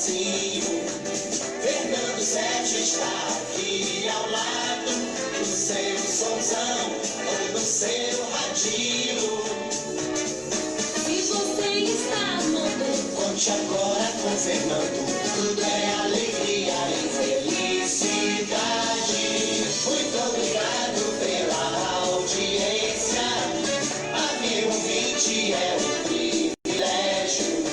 pedacinho. Fernando Sete está aqui ao lado, no seu somzão ou no seu radinho. Se você está no Conte agora com Fernando, tudo é alegria e felicidade. Muito obrigado pela audiência, amigo ouvinte, é um privilégio.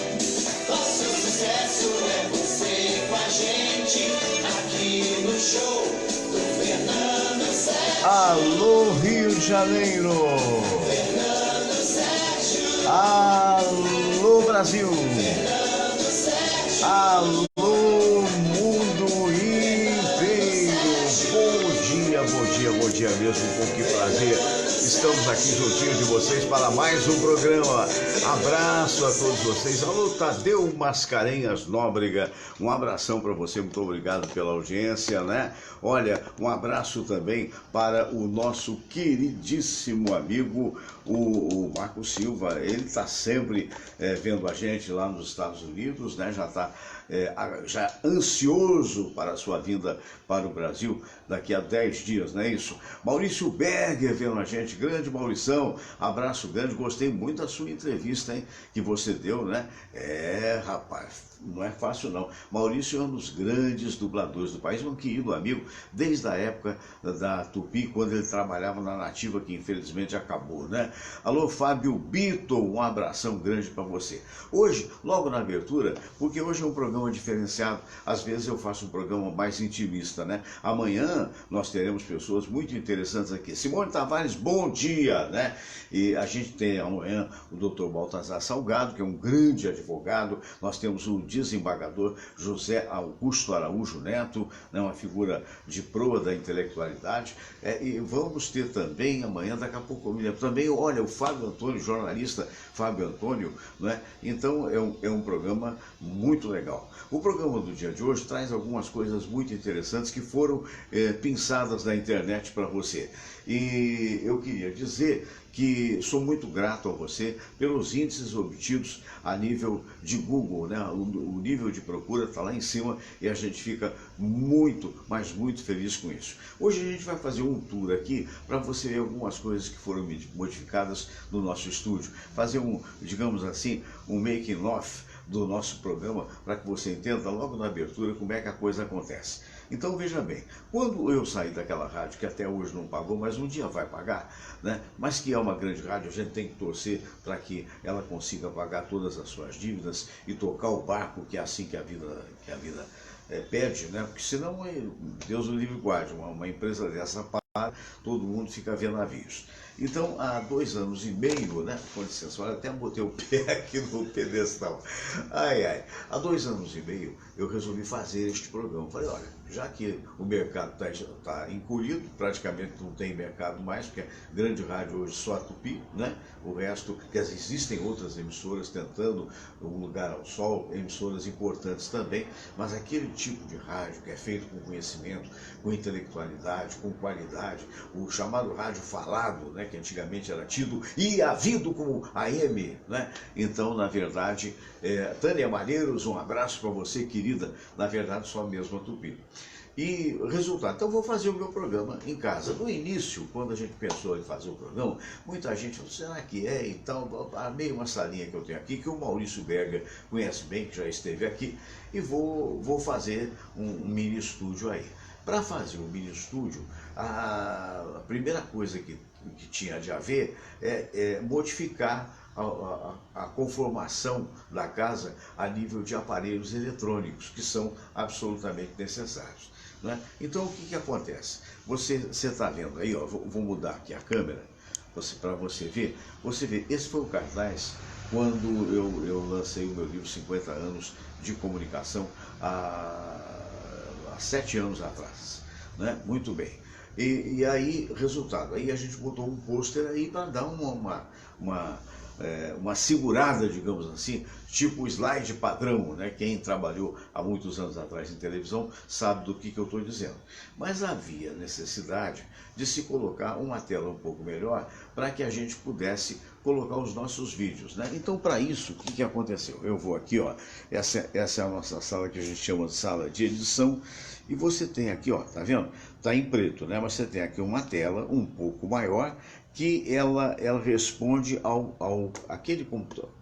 Nosso sucesso é você com a gente, aqui no show do Fernando Sete. Alô, Rio de Janeiro! Fernando Sete. Alô, Brasil! Fernando Sete. Alô, mundo inteiro! Bom dia mesmo, com que prazer! Estamos aqui juntinho de vocês para mais um programa. Abraço a todos vocês. Alô, Tadeu Mascarenhas Nóbrega, um abração para você, muito obrigado pela audiência, né? Olha, um abraço também para o nosso queridíssimo amigo, o Marco Silva. Ele está sempre vendo a gente lá nos Estados Unidos, né? Já está já ansioso para a sua vinda para o Brasil daqui a 10 dias, não é isso? Maurício Berger vendo a gente, grande Maurição, abraço grande, gostei muito da sua entrevista, hein, que você deu, né? Rapaz, não é fácil não. Maurício é um dos grandes dubladores do país, um querido amigo, desde a época da Tupi, quando ele trabalhava na Nativa, que infelizmente acabou, né? Alô, Fábio Bito, um abração grande para você. Hoje, logo na abertura, porque hoje é um programa diferenciado, às vezes eu faço um programa mais intimista, né? Amanhã nós teremos pessoas muito interessantes aqui. Simone Tavares, bom dia, né? E a gente tem amanhã o Dr. Baltazar Salgado, que é um grande advogado. Nós temos o desembargador José Augusto Araújo Neto, né? Uma figura de proa da intelectualidade. E vamos ter também amanhã, daqui a pouco eu me lembro, também, olha, o Fábio Antônio, jornalista Fábio Antônio, né? Então é um programa muito legal. O programa do dia de hoje traz algumas coisas muito interessantes que foram pensadas na internet para você. E eu queria dizer que sou muito grato a você pelos índices obtidos a nível de Google, né? O nível de procura está lá em cima e a gente fica muito, mas muito feliz com isso. Hoje a gente vai fazer um tour aqui para você ver algumas coisas que foram modificadas no nosso estúdio. Fazer digamos assim, um making of do nosso programa para que você entenda logo na abertura como é que a coisa acontece. Então veja bem, quando eu saí daquela rádio que até hoje não pagou, mas um dia vai pagar, né? Mas que é uma grande rádio, a gente tem que torcer para que ela consiga pagar todas as suas dívidas e tocar o barco, que é assim que a vida pede, né? Porque senão, Deus o livre guarde, uma empresa dessa para, todo mundo fica vendo navios. Então, há 2 anos e meio, né? Com licença, olha, até botei o pé aqui no pedestal. Há 2 anos e meio eu resolvi fazer este programa. Falei, olha, já que o mercado está encolhido, praticamente não tem mercado mais, porque a grande rádio hoje só a Tupi, né? O resto, quer dizer, existem outras emissoras tentando um lugar ao sol, emissoras importantes também, mas aquele tipo de rádio que é feito com conhecimento, com intelectualidade, com qualidade, o chamado rádio falado, né? Que antigamente era tido e havido como AM, né? Então, na verdade, Tânia Malheiros, um abraço para você, querida, na verdade, só mesmo a Tupi. E resultado, então vou fazer o meu programa em casa. No início, quando a gente pensou em fazer o programa, muita gente falou, será que é e tal? Armei uma salinha que eu tenho aqui, que o Maurício Berger conhece bem, que já esteve aqui, e vou fazer um mini estúdio aí. Para fazer um mini estúdio, a primeira coisa que tinha de haver é modificar a conformação da casa a nível de aparelhos eletrônicos, que são absolutamente necessários, né? Então, o que acontece? Você está vendo aí, ó, vou mudar aqui a câmera, para você ver. Você vê, esse foi o cartaz quando eu lancei o meu livro 50 anos de comunicação há 7 anos atrás, né? Muito bem. E aí, resultado, aí a gente botou um pôster aí para dar uma uma segurada, digamos assim, tipo o slide padrão, né? Quem trabalhou há muitos anos atrás em televisão sabe do que eu estou dizendo. Mas havia necessidade de se colocar uma tela um pouco melhor para que a gente pudesse colocar os nossos vídeos, né? Então, para isso, o que aconteceu? Eu vou aqui, ó, essa é a nossa sala que a gente chama de sala de edição, e você tem aqui, ó, tá vendo? Tá em preto, né? Mas você tem aqui uma tela um pouco maior, que ela responde aquele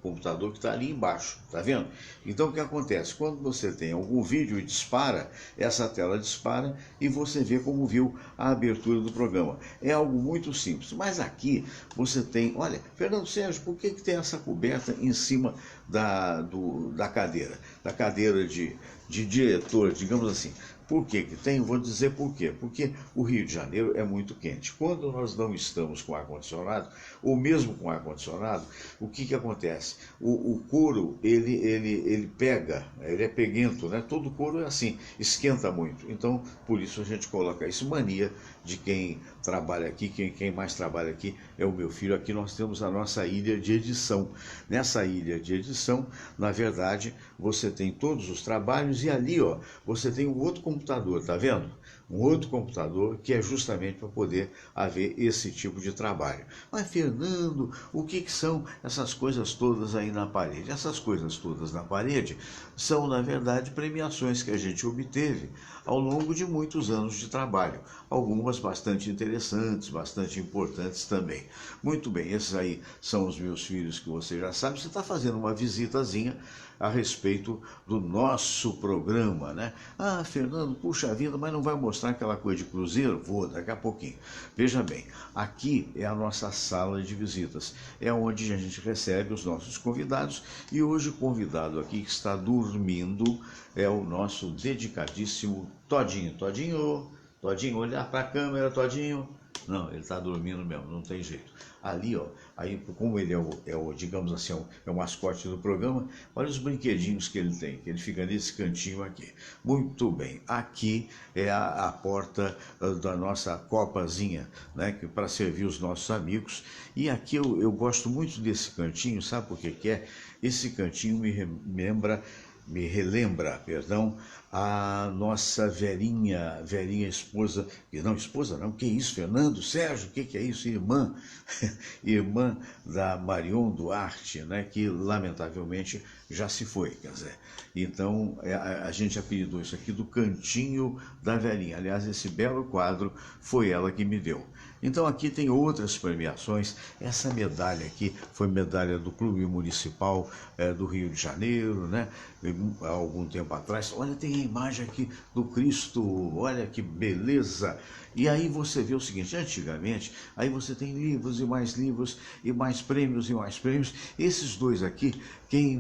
computador que está ali embaixo, tá vendo? Então o que acontece? Quando você tem algum vídeo e dispara, essa tela dispara e você vê como viu a abertura do programa. É algo muito simples, mas aqui você tem, olha, Fernando Sérgio, por que tem essa coberta em cima da cadeira de diretor, digamos assim? Por que tem? Vou dizer por quê. Porque o Rio de Janeiro é muito quente. Quando nós não estamos com ar-condicionado, ou mesmo com ar-condicionado, o que acontece? O couro, ele pega, ele é peguento, né? Todo couro é assim, esquenta muito. Então, por isso a gente coloca isso. Mania de quem trabalha aqui, quem mais trabalha aqui é o meu filho. Aqui nós temos a nossa ilha de edição. Nessa ilha de edição, na verdade, você tem todos os trabalhos e ali, ó, você tem um outro computador, tá vendo? Um outro computador que é justamente para poder haver esse tipo de trabalho. Mas, Fernando, o que são essas coisas todas aí na parede? Essas coisas todas na parede são, na verdade, premiações que a gente obteve ao longo de muitos anos de trabalho. Algumas bastante interessantes, bastante importantes também. Muito bem, esses aí são os meus filhos que você já sabe. Você está fazendo uma visitazinha a respeito do nosso programa, né? Ah, Fernando, puxa vida, mas não vai mostrar aquela coisa de cruzeiro? Vou, daqui a pouquinho. Veja bem, aqui é a nossa sala de visitas, é onde a gente recebe os nossos convidados, e hoje o convidado aqui que está dormindo é o nosso dedicadíssimo Todinho. Todinho, olhar para a câmera, Todinho. Não, ele está dormindo mesmo, não tem jeito. Ali, ó, aí, como ele digamos assim, é o mascote do programa, olha os brinquedinhos que ele tem, que ele fica nesse cantinho aqui. Muito bem, aqui é a porta da nossa copazinha, né, para servir os nossos amigos. E aqui eu gosto muito desse cantinho, sabe por que é? Esse cantinho me relembra, a nossa velhinha esposa, que isso, Fernando Sérgio, que é isso, irmã da Marion Duarte, né, que lamentavelmente já se foi, quer dizer. Então a gente apelidou isso aqui do Cantinho da Velhinha. Aliás, esse belo quadro foi ela que me deu. Então aqui tem outras premiações. Essa medalha aqui foi medalha do Clube Municipal do Rio de Janeiro, né? Há algum tempo atrás. Olha, tem a imagem aqui do Cristo, olha que beleza. E aí você vê o seguinte, antigamente, aí você tem livros e mais prêmios e mais prêmios. Esses dois aqui, quem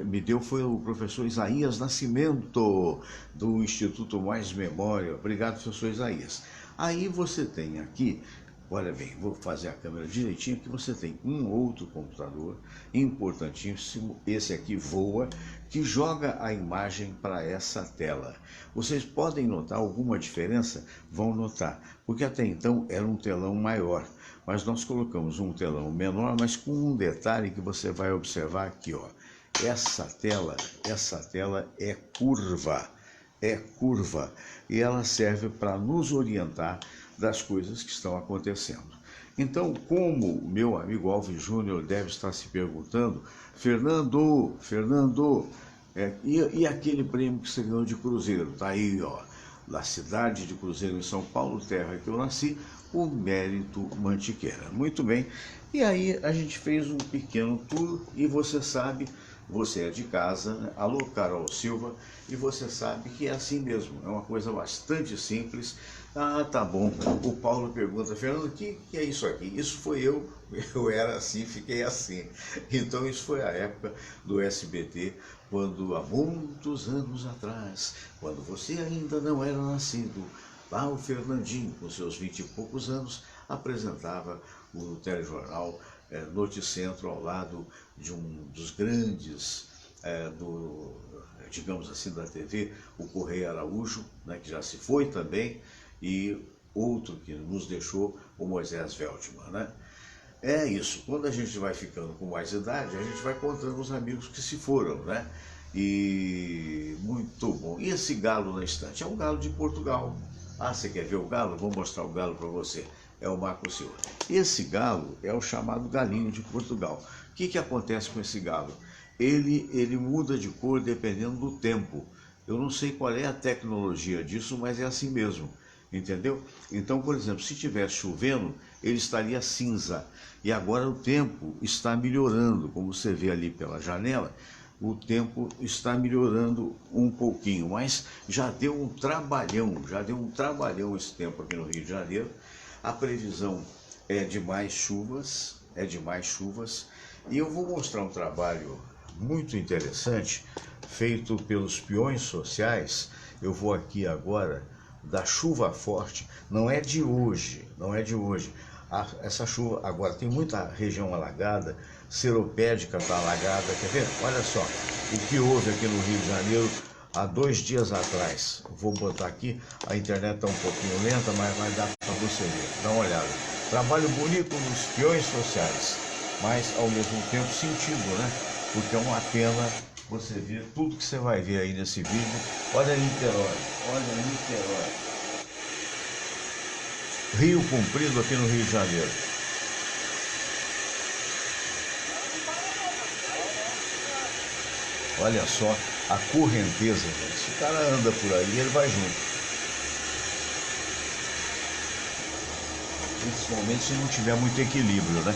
me deu foi o professor Isaías Nascimento, do Instituto Mais Memória. Obrigado, professor Isaías. Aí você tem aqui, olha bem, vou fazer a câmera direitinho, que você tem um outro computador importantíssimo, esse aqui voa, que joga a imagem para essa tela. Vocês podem notar alguma diferença? Vão notar, porque até então era um telão maior, mas nós colocamos um telão menor, mas com um detalhe que você vai observar aqui, ó. Essa tela é curva. E ela serve para nos orientar das coisas que estão acontecendo. Então, como o meu amigo Alves Júnior deve estar se perguntando, Fernando, e aquele prêmio que você ganhou de Cruzeiro? Tá aí, ó, da cidade de Cruzeiro, em São Paulo, terra que eu nasci, o Mérito Mantiqueira. Muito bem, e aí a gente fez um pequeno tour, e você sabe, você é de casa, né? Alô, Carol Silva, e você sabe que é assim mesmo, é uma coisa bastante simples. Ah, tá bom. O Paulo pergunta, Fernando, o que é isso aqui? Isso foi eu era assim, fiquei assim. Então isso foi a época do SBT, quando há muitos anos atrás, quando você ainda não era nascido, lá o Fernandinho, com seus 20 e poucos anos, apresentava o telejornal Noticentro, ao lado de um dos grandes, digamos assim, da TV, o Correia Araújo, né, que já se foi também, e outro que nos deixou, o Moisés Veltman, né? É isso. Quando a gente vai ficando com mais idade, a gente vai contando os amigos que se foram, né? E muito bom. E esse galo na estante? É um galo de Portugal. Ah, você quer ver o galo? Vou mostrar o galo para você. É o Marco Silva. Esse galo é o chamado galinho de Portugal. O que acontece com esse galo? Ele muda de cor dependendo do tempo. Eu não sei qual é a tecnologia disso, mas é assim mesmo. Entendeu? Então, por exemplo, se tivesse chovendo, ele estaria cinza. E agora o tempo está melhorando, como você vê ali pela janela, o tempo está melhorando um pouquinho, mas já deu um trabalhão esse tempo aqui no Rio de Janeiro. A previsão é de mais chuvas, e eu vou mostrar um trabalho muito interessante feito pelos peões sociais. Eu vou aqui agora da chuva forte, não é de hoje. Essa chuva, agora tem muita região alagada, Seropédica está alagada, quer ver? Olha só, o que houve aqui no Rio de Janeiro há 2 dias atrás. Vou botar aqui, a internet está um pouquinho lenta, mas vai dar para você ver, dá uma olhada. Trabalho bonito nos peões sociais, mas ao mesmo tempo sentido, né? Porque é uma pena você ver tudo que você vai ver aí nesse vídeo. Olha Niterói. Rio Comprido aqui no Rio de Janeiro. Olha só a correnteza, gente. Se o cara anda por aí, ele vai junto. Principalmente se não tiver muito equilíbrio, né?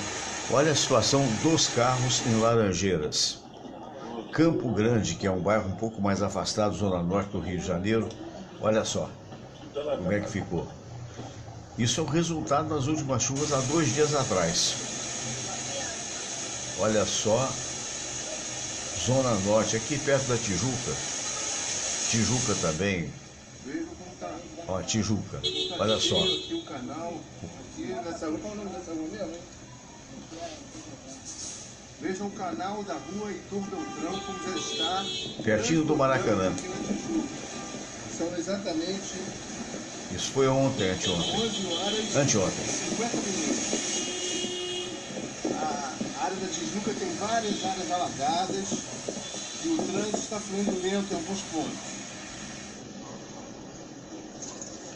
Olha a situação dos carros em Laranjeiras. Campo Grande, que é um bairro um pouco mais afastado, zona norte do Rio de Janeiro. Olha só como é que ficou. Isso é o resultado das últimas chuvas há 2 dias atrás. Olha só, zona norte, aqui perto da Tijuca. Tijuca também. Ó, Tijuca, olha só. Aqui o canal, aqui nessa rua, qual é o nome dessa rua mesmo, hein? Vejam o canal da rua Heitor Beltrão, como já está. Pertinho do Maracanã. São exatamente Isso foi ontem, anteontem. 11 horas Anteontem. 50 minutos. A área da Tijuca tem várias áreas alagadas e o trânsito está fluindo lento em alguns pontos.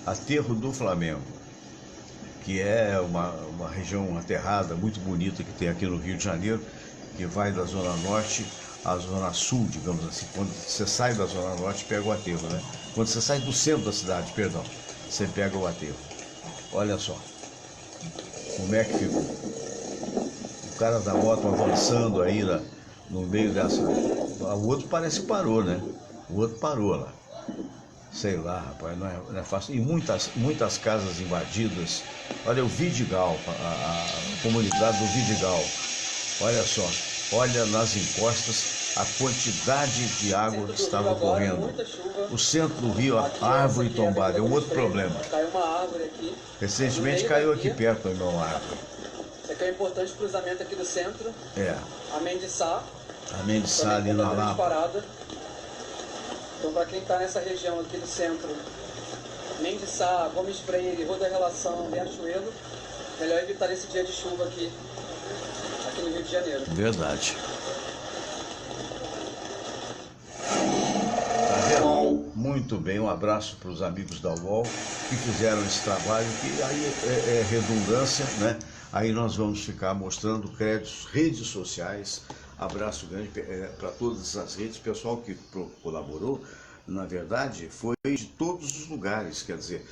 Aterro do Flamengo, que é uma região aterrada muito bonita que tem aqui no Rio de Janeiro, que vai da Zona Norte à Zona Sul, digamos assim. Quando você sai da Zona Norte, pega o aterro, né? Quando você sai do centro da cidade, perdão, você pega o aterro. Olha só como é que ficou. O cara da moto avançando aí no meio dessa... O outro parece que parou, né? O outro parou lá. Sei lá, rapaz, não é fácil. E muitas casas invadidas. Olha o Vidigal, a comunidade do Vidigal. Olha só, olha nas encostas a quantidade de água que estava correndo. O centro do Rio, a árvore tombada, é um outro problema. Caiu uma árvore aqui. Recentemente caiu aqui perto de uma árvore. Esse aqui é um importante cruzamento aqui do centro. É, A Mendiçá. a Mendiçá ali na Lapa. Parada. Então, para quem está nessa região aqui do centro, Mendiçá, Gomes Freire, Rua da Relação, Riachuelo, melhor evitar esse dia de chuva aqui no Rio de Janeiro. Verdade. Tá vendo? Muito bem, um abraço para os amigos da UOL que fizeram esse trabalho, que aí é redundância, né? Aí nós vamos ficar mostrando créditos, redes sociais. Abraço grande para todas as redes, pessoal que colaborou, na verdade, foi de todos os lugares, quer dizer,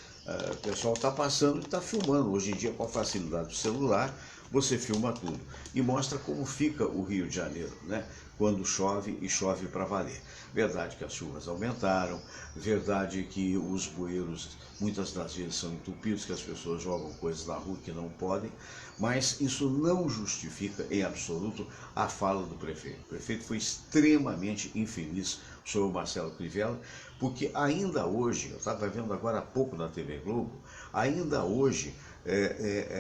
o pessoal está passando e está filmando. Hoje em dia, com a facilidade do celular, você filma tudo e mostra como fica o Rio de Janeiro, né? Quando chove e chove para valer. Verdade que as chuvas aumentaram, verdade que os bueiros muitas das vezes são entupidos, que as pessoas jogam coisas na rua que não podem, mas isso não justifica em absoluto a fala do prefeito. O prefeito foi extremamente infeliz, o senhor Marcelo Crivella, porque ainda hoje, eu estava vendo agora há pouco na TV Globo, ainda hoje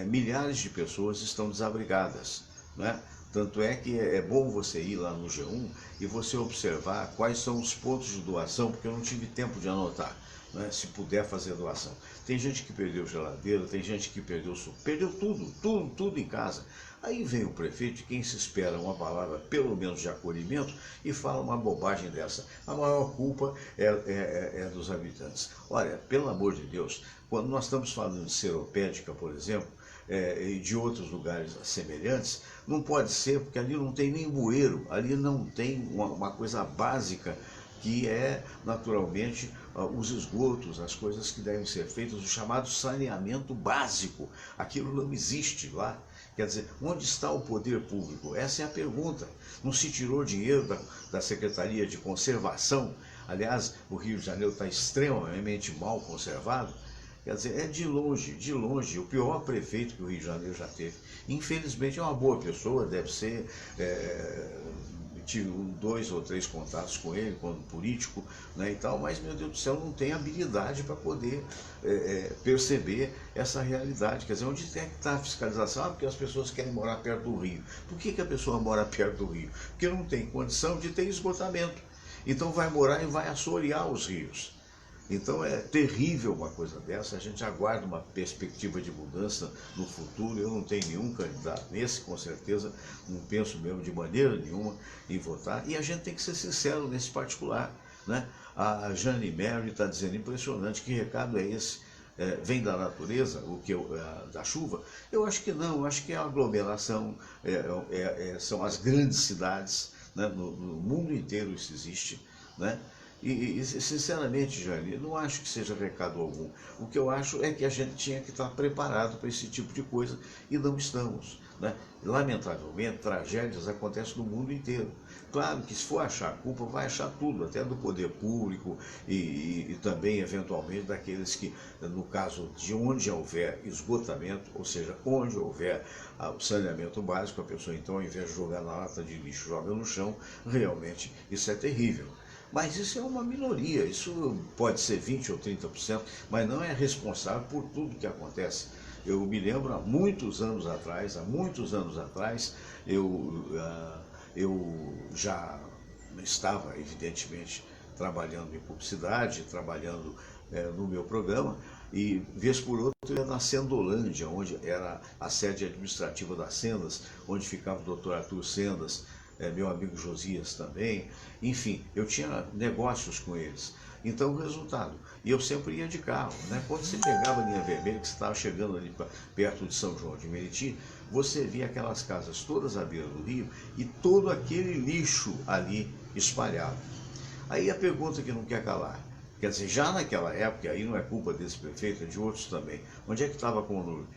milhares de pessoas estão desabrigadas, né? Tanto é que é bom você ir lá no G1 e você observar quais são os pontos de doação, porque eu não tive tempo de anotar. né, se puder fazer doação. Tem gente que perdeu geladeira, tem gente que perdeu suco, perdeu tudo em casa. Aí vem o prefeito, quem se espera uma palavra pelo menos de acolhimento, e fala uma bobagem dessa. A maior culpa é dos habitantes. Olha, pelo amor de Deus, quando nós estamos falando de Seropédica, por exemplo, e de outros lugares semelhantes, não pode ser, porque ali não tem nem bueiro, ali não tem uma coisa básica, que é, naturalmente, os esgotos, as coisas que devem ser feitas, o chamado saneamento básico. Aquilo não existe lá. Quer dizer, onde está o poder público? Essa é a pergunta. Não se tirou dinheiro da Secretaria de Conservação? Aliás, o Rio de Janeiro está extremamente mal conservado. Quer dizer, é de longe, o pior prefeito que o Rio de Janeiro já teve. Infelizmente é uma boa pessoa, deve ser... tive 2 ou 3 contatos com ele, quando político, né, e tal, mas, meu Deus do céu, não tem habilidade para poder perceber essa realidade. Quer dizer, onde é que está a fiscalização? Porque as pessoas querem morar perto do rio. Por que a pessoa mora perto do rio? Porque não tem condição de ter esgotamento. Então vai morar e vai assorear os rios. Então é terrível uma coisa dessa, a gente aguarda uma perspectiva de mudança no futuro. Eu não tenho nenhum candidato nesse, com certeza, não penso mesmo de maneira nenhuma em votar, e a gente tem que ser sincero nesse particular, né? A Jane Mary está dizendo, impressionante, que recado é esse? Vem da natureza, da chuva? Eu acho que não, eu acho que é a aglomeração, são as grandes cidades, né? No mundo inteiro isso existe, né? E sinceramente, Jane, não acho que seja recado algum. O que eu acho é que a gente tinha que estar preparado para esse tipo de coisa e não estamos, né? Lamentavelmente, tragédias acontecem no mundo inteiro. Claro que se for achar culpa, vai achar tudo, até do poder público e também, eventualmente, daqueles que, no caso de onde houver esgotamento, ou seja, onde houver o saneamento básico, a pessoa, então, ao invés de jogar na lata de lixo, joga no chão. Realmente, isso é terrível. Mas isso é uma minoria, isso pode ser 20% ou 30%, mas não é responsável por tudo que acontece. Eu me lembro, há muitos anos atrás, eu já estava, evidentemente, trabalhando em publicidade, trabalhando no meu programa, e vez por outra eu ia na Sendolândia, onde era a sede administrativa das Sendas, onde ficava o Dr. Arthur Sendas, meu amigo Josias também, enfim, eu tinha negócios com eles. Então o resultado, e eu sempre ia de carro, né? Quando você pegava a linha vermelha, que você estava chegando ali perto de São João de Meriti, você via aquelas casas todas à beira do rio e todo aquele lixo ali espalhado. Aí a pergunta que não quer calar, quer dizer, já naquela época, aí não é culpa desse prefeito, é de outros também, onde é que estava a Conurb?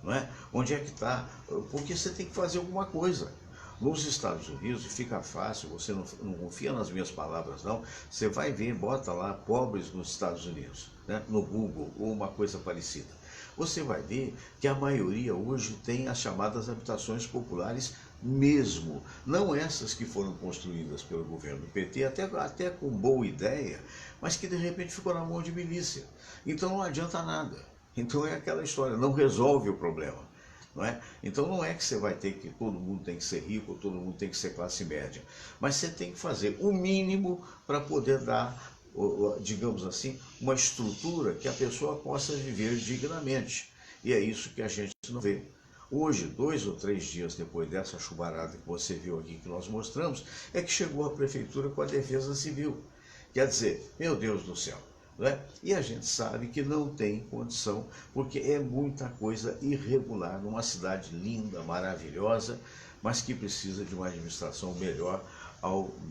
Não é? Onde é que está? Porque você tem que fazer alguma coisa. Nos Estados Unidos fica fácil, você não confia nas minhas palavras não, você vai ver, bota lá pobres nos Estados Unidos, né, no Google ou uma coisa parecida. Você vai ver que a maioria hoje tem as chamadas habitações populares mesmo, não essas que foram construídas pelo governo do PT, até com boa ideia, mas que de repente ficou na mão de milícia. Então não adianta nada. Então é aquela história, não resolve o problema. Não é? Então não é que você vai ter que, todo mundo tem que ser rico, todo mundo tem que ser classe média, mas você tem que fazer o mínimo para poder dar, digamos assim, uma estrutura que a pessoa possa viver dignamente. E é isso que a gente não vê. Hoje, 2 ou 3 dias depois dessa chuvarada que você viu aqui, que nós mostramos, é que chegou a prefeitura com a Defesa Civil. Quer dizer, meu Deus do céu. Né? E a gente sabe que não tem condição, porque é muita coisa irregular numa cidade linda, maravilhosa, mas que precisa de uma administração melhor,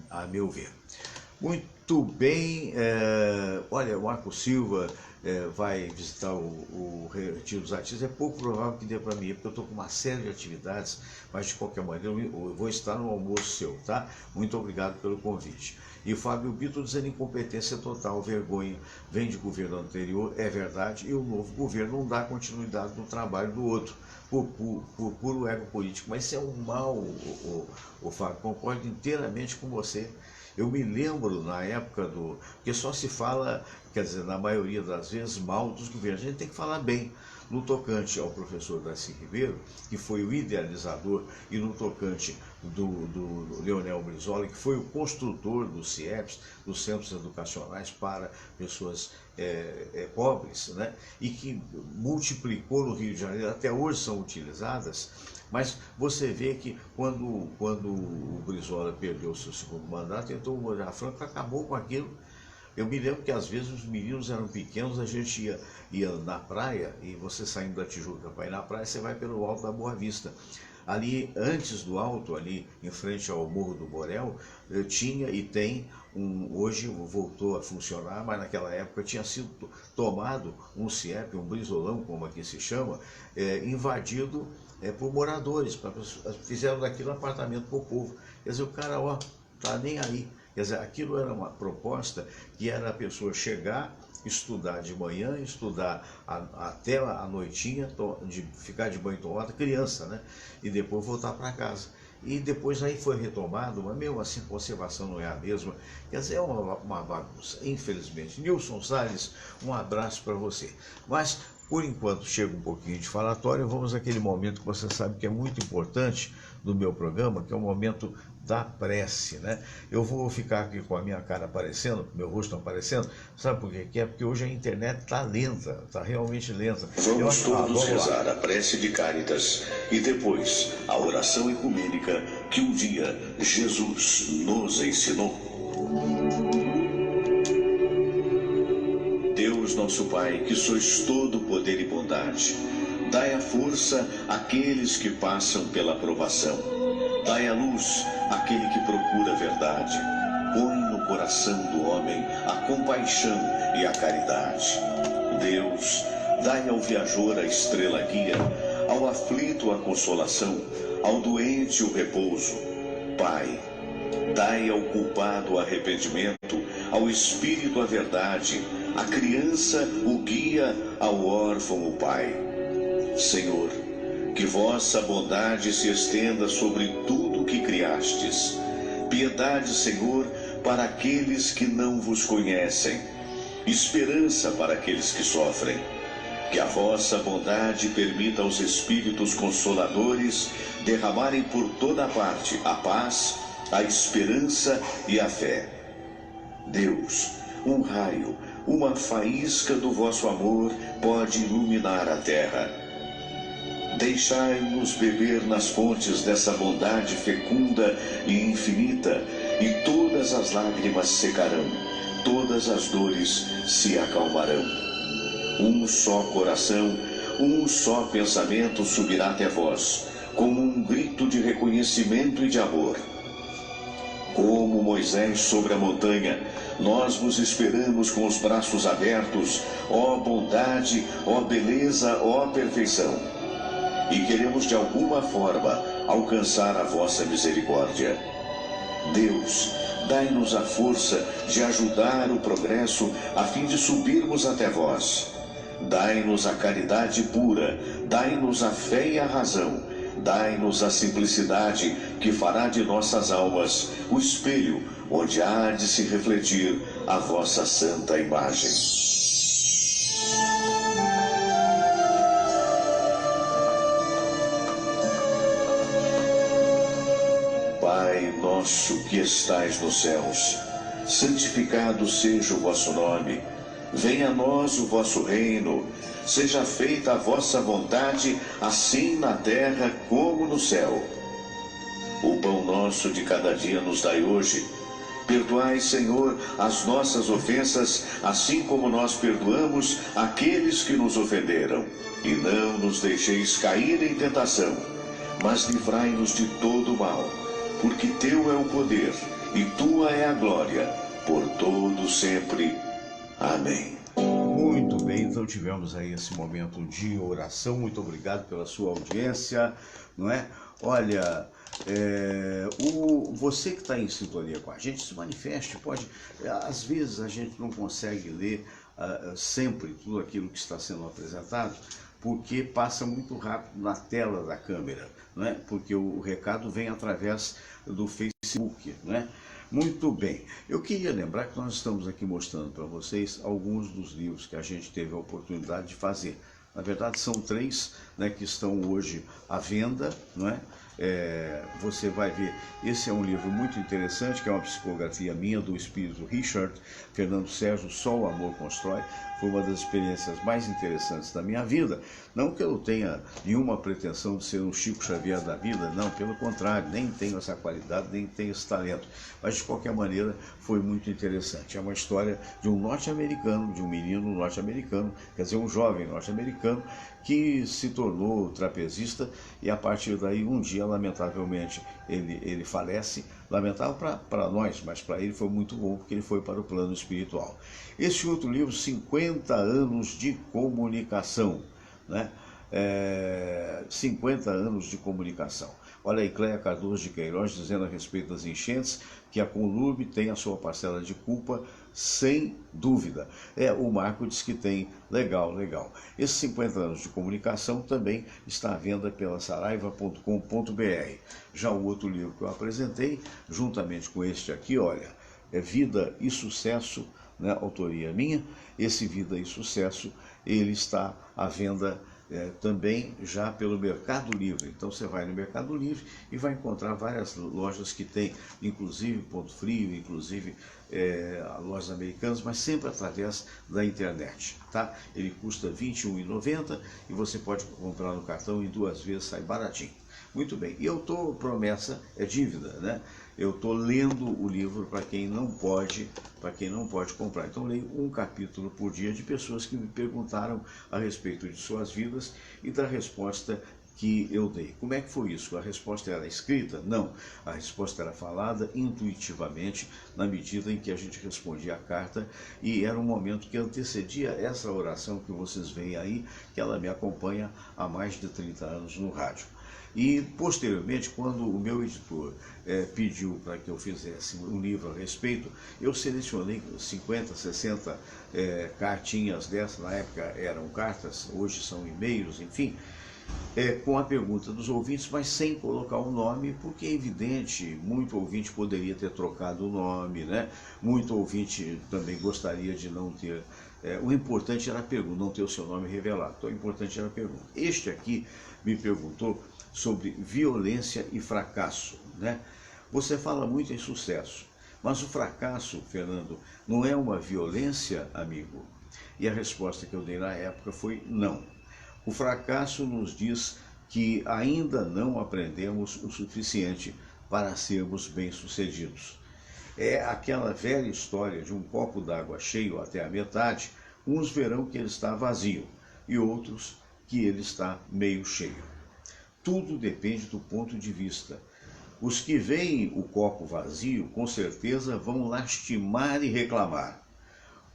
a meu ver. Muito bem, olha, o Marco Silva vai visitar o Retiro dos Artistas. É pouco provável que dê para mim, porque eu estou com uma série de atividades, mas de qualquer maneira eu vou estar no almoço seu, tá? Muito obrigado pelo convite. E o Fábio Bito dizendo incompetência total, vergonha, vem de governo anterior, é verdade, e o novo governo não dá continuidade no trabalho do outro, por puro ego político. Mas isso é um mal, o Fábio, concordo inteiramente com você. Eu me lembro na época do... Porque só se fala, quer dizer, na maioria das vezes, mal dos governos. A gente tem que falar bem. No tocante ao professor Darcy Ribeiro, que foi o idealizador, e no tocante do Leonel Brizola, que foi o construtor dos CIEPs, dos Centros Educacionais para Pessoas pobres, né? E que multiplicou no Rio de Janeiro, até hoje são utilizadas. Mas você vê que quando o Brizola perdeu o seu segundo mandato, então o Moreira Franco acabou com aquilo. Eu me lembro que às vezes os meninos eram pequenos, a gente ia na praia, e você saindo da Tijuca para ir na praia, você vai pelo Alto da Boa Vista. Ali, antes do Alto, ali em frente ao Morro do Borel, tinha e tem, hoje voltou a funcionar, mas naquela época tinha sido tomado um CIEP, um brizolão, como aqui se chama, invadido por moradores, fizeram daquilo um apartamento para o povo. Quer dizer, o cara, ó, tá nem aí. Quer dizer, aquilo era uma proposta que era a pessoa chegar, estudar de manhã, estudar até a noitinha, ficar de banho tomado, criança, né? E depois voltar para casa. E depois aí foi retomado, mas mesmo assim a conservação não é a mesma. Quer dizer, é uma bagunça, infelizmente. Nilson Salles, um abraço para você. Mas, por enquanto, chega um pouquinho de falatório, vamos àquele momento que você sabe que é muito importante do meu programa, que é o momento da prece, né? Eu vou ficar aqui com a minha cara aparecendo, meu rosto aparecendo, sabe por quê? Porque hoje a internet está lenta, está realmente lenta. Vamos todos rezar a prece de Cáritas e depois a oração ecumênica que um dia Jesus nos ensinou. Deus nosso Pai, que sois todo poder e bondade, dai a força àqueles que passam pela provação. Dai a luz àquele que procura a verdade. Põe no coração do homem a compaixão e a caridade. Deus, dai ao viajor a estrela guia, ao aflito a consolação, ao doente o repouso. Pai, dai ao culpado o arrependimento, ao espírito a verdade, à criança o guia, ao órfão o pai. Senhor, que vossa bondade se estenda sobre tudo que criastes. Piedade, Senhor, para aqueles que não vos conhecem. Esperança para aqueles que sofrem. Que a vossa bondade permita aos Espíritos Consoladores derramarem por toda parte a paz, a esperança e a fé. Deus, um raio, uma faísca do vosso amor pode iluminar a terra. Deixai-nos beber nas fontes dessa bondade fecunda e infinita, e todas as lágrimas secarão, todas as dores se acalmarão. Um só coração, um só pensamento subirá até vós, como um grito de reconhecimento e de amor. Como Moisés sobre a montanha, nós vos esperamos com os braços abertos, ó bondade, ó beleza, ó perfeição. E queremos de alguma forma alcançar a vossa misericórdia. Deus, dai-nos a força de ajudar o progresso a fim de subirmos até vós. Dai-nos a caridade pura, dai-nos a fé e a razão, dai-nos a simplicidade que fará de nossas almas o espelho onde há de se refletir a vossa santa imagem. Pai nosso que estais nos céus, santificado seja o vosso nome. Venha a nós o vosso reino. Seja feita a vossa vontade, assim na terra como no céu. O pão nosso de cada dia nos dai hoje. Perdoai, Senhor, as nossas ofensas, assim como nós perdoamos aqueles que nos ofenderam. E não nos deixeis cair em tentação, mas livrai-nos de todo o mal. Porque teu é o poder, e tua é a glória, por todo sempre. Amém. Muito bem, então tivemos aí esse momento de oração. Muito obrigado pela sua audiência, não é? Olha, você que está em sintonia com a gente, se manifeste, pode. Às vezes a gente não consegue ler sempre tudo aquilo que está sendo apresentado, porque passa muito rápido na tela da câmera, não é? Porque o recado vem através do Facebook, não é? Muito bem, eu queria lembrar que nós estamos aqui mostrando para vocês alguns dos livros que a gente teve a oportunidade de fazer. Na verdade são 3, né, que estão hoje à venda, não é? Você vai ver, esse é um livro muito interessante, que é uma psicografia minha do espírito Richard Fernando Sérgio, Só o Amor Constrói. Foi uma das experiências mais interessantes da minha vida. Não que eu tenha nenhuma pretensão de ser um Chico Xavier da vida, não, pelo contrário, nem tenho essa qualidade, nem tenho esse talento. Mas de qualquer maneira foi muito interessante. É uma história de um norte-americano, de um menino norte-americano, quer dizer, um jovem norte-americano que se tornou trapezista e a partir daí um dia, lamentavelmente, ele falece. Lamentável para nós, mas para ele foi muito bom, porque ele foi para o plano espiritual. Esse outro livro, 50 anos de comunicação, né? 50 anos de comunicação. Olha aí, Cléia Cardoso de Queiroz dizendo a respeito das enchentes que a Conurb tem a sua parcela de culpa, sem dúvida. O Marco diz que tem. Legal, legal. Esses 50 anos de comunicação também está à venda pela saraiva.com.br. Já o outro livro que eu apresentei, juntamente com este aqui, olha, é Vida e Sucesso, né, autoria minha. Esse Vida e Sucesso, ele está à venda também já pelo Mercado Livre. Então você vai no Mercado Livre e vai encontrar várias lojas que tem, inclusive Ponto Frio, inclusive lojas americanas, mas sempre através da internet, tá? Ele custa R$ 21,90 e você pode comprar no cartão em 2 vezes, sai baratinho. Muito bem, e eu estou, promessa é dívida, né? Eu estou lendo o livro para quem não pode comprar. Então leio um capítulo por dia de pessoas que me perguntaram a respeito de suas vidas e da resposta que eu dei. Como é que foi isso? A resposta era escrita? Não. A resposta era falada intuitivamente, na medida em que a gente respondia a carta, e era um momento que antecedia essa oração que vocês veem aí, que ela me acompanha há mais de 30 anos no rádio. E, posteriormente, quando o meu editor pediu para que eu fizesse um livro a respeito, eu selecionei 50, 60 cartinhas dessas, na época eram cartas, hoje são e-mails, enfim, com a pergunta dos ouvintes, mas sem colocar o nome, porque é evidente, muito ouvinte poderia ter trocado o nome, né? Muito ouvinte também gostaria de não ter. O importante era a pergunta, não ter o seu nome revelado. Então, o importante era a pergunta. Este aqui me perguntou sobre violência e fracasso, né? Você fala muito em sucesso, mas o fracasso, Fernando, não é uma violência, amigo? E a resposta que eu dei na época foi não. O fracasso nos diz que ainda não aprendemos o suficiente para sermos bem-sucedidos. É aquela velha história de um copo d'água cheio até a metade, uns verão que ele está vazio e outros que ele está meio cheio. Tudo depende do ponto de vista. Os que veem o copo vazio, com certeza, vão lastimar e reclamar.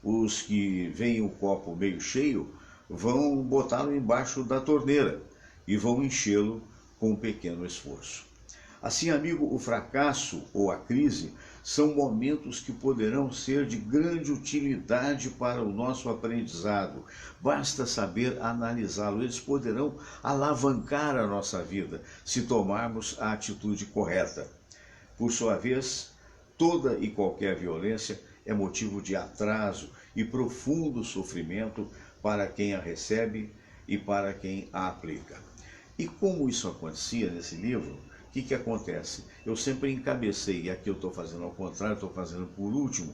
Os que veem o copo meio cheio, vão botá-lo embaixo da torneira e vão enchê-lo com um pequeno esforço. Assim, amigo, o fracasso ou a crise são momentos que poderão ser de grande utilidade para o nosso aprendizado. Basta saber analisá-lo. Eles poderão alavancar a nossa vida se tomarmos a atitude correta. Por sua vez, toda e qualquer violência é motivo de atraso e profundo sofrimento para quem a recebe e para quem a aplica. E como isso acontecia nesse livro, o que acontece? Eu sempre encabecei, e aqui eu estou fazendo ao contrário, estou fazendo por último,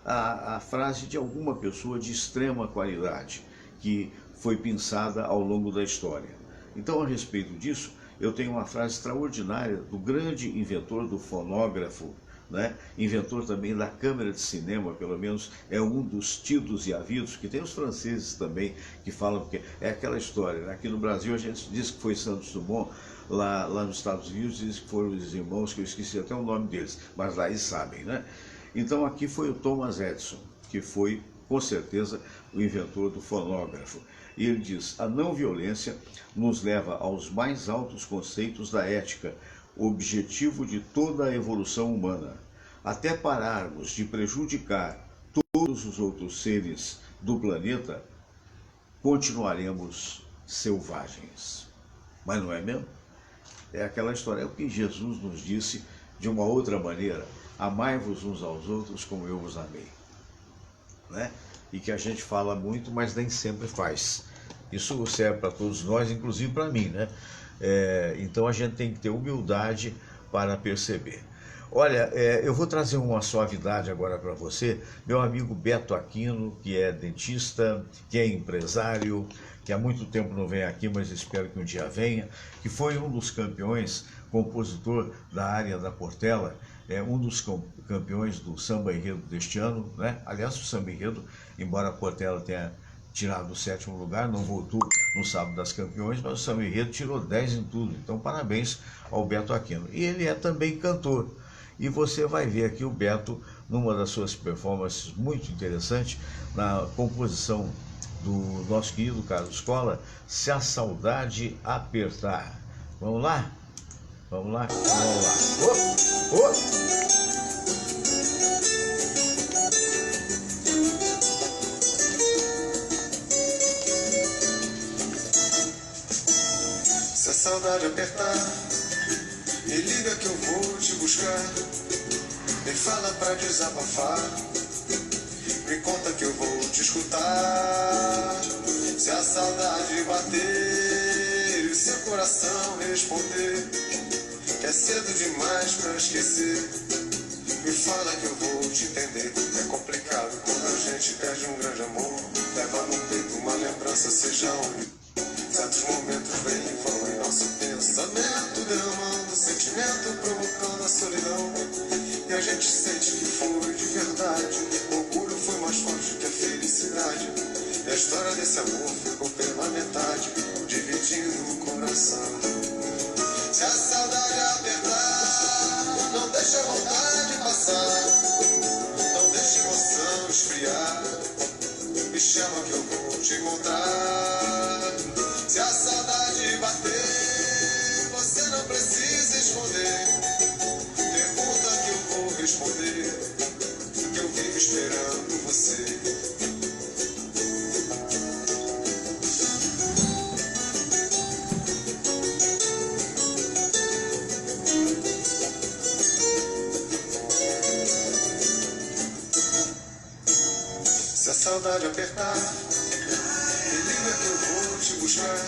a frase de alguma pessoa de extrema qualidade, que foi pensada ao longo da história. Então, a respeito disso, eu tenho uma frase extraordinária do grande inventor do fonógrafo, né? Inventor também da câmera de cinema, pelo menos é um dos tidos e havidos, que tem os franceses também que falam, porque é aquela história, né? Aqui no Brasil a gente diz que foi Santos Dumont, lá nos Estados Unidos diz que foram os irmãos, que eu esqueci até o nome deles, mas lá eles sabem, né? Então aqui foi o Thomas Edison, que foi com certeza o inventor do fonógrafo. E ele diz: a não violência nos leva aos mais altos conceitos da ética, objetivo de toda a evolução humana. Até pararmos de prejudicar todos os outros seres do planeta, continuaremos selvagens. Mas não é mesmo? É aquela história, é o que Jesus nos disse de uma outra maneira. amai-vos uns aos outros como eu vos amei, né? E que a gente fala muito, mas nem sempre faz. Isso serve para todos nós, inclusive para mim, né? Então a gente tem que ter humildade para perceber. Olha, eu vou trazer uma suavidade agora para você. Meu amigo Beto Aquino, que é dentista, que é empresário, que há muito tempo não vem aqui, mas espero que um dia venha, que foi um dos campeões, compositor da área da Portela, um dos campeões do samba enredo deste ano, né? Aliás, o samba enredo, embora a Portela tenha tirado o 7º lugar, não voltou no Sábado das Campeões, mas o samba enredo tirou 10 em tudo. Então, parabéns ao Beto Aquino. E ele é também cantor. E você vai ver aqui o Beto numa das suas performances muito interessantes, na composição do nosso querido Carlos Cola, Se a Saudade Apertar. Vamos lá? Vamos lá? Vamos lá. Oh, oh. Se a saudade apertar, me liga que eu vou te buscar. Me fala pra desabafar, me conta que eu vou te escutar. Se a saudade bater e o seu coração responder que é cedo demais pra esquecer, me fala que eu vou te entender. É complicado quando a gente perde um grande amor, leva no peito uma lembrança, seja onde. Certos momentos vêm e vão em nosso pensamento, derramando sentimento, provocando a solidão. E a gente sente que foi de verdade, o orgulho foi mais forte que a felicidade. E a história desse amor ficou pela metade, dividindo o coração. Se a saudade apertar, não deixa a vontade passar, não deixa a emoção esfriar, me chama que eu vou te encontrar. Se a saudade bater, você não precisa esconder, pergunta que eu vou responder, que eu vivo esperando você. Se a saudade apertar, me liga que eu vou te buscar.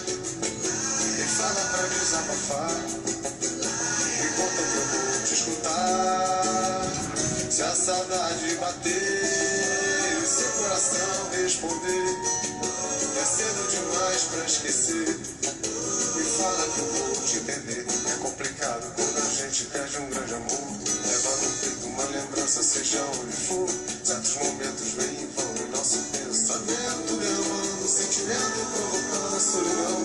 Me fala pra desabafar, me conta que eu vou te escutar. Se a saudade bater e o seu coração responder que é cedo demais pra esquecer, me fala que eu vou te entender. É complicado quando a gente perde um grande amor, leva no peito uma lembrança, seja onde for. Certos momentos vêm e vão em nosso pensamento, derramando sentimento, provocando a solidão.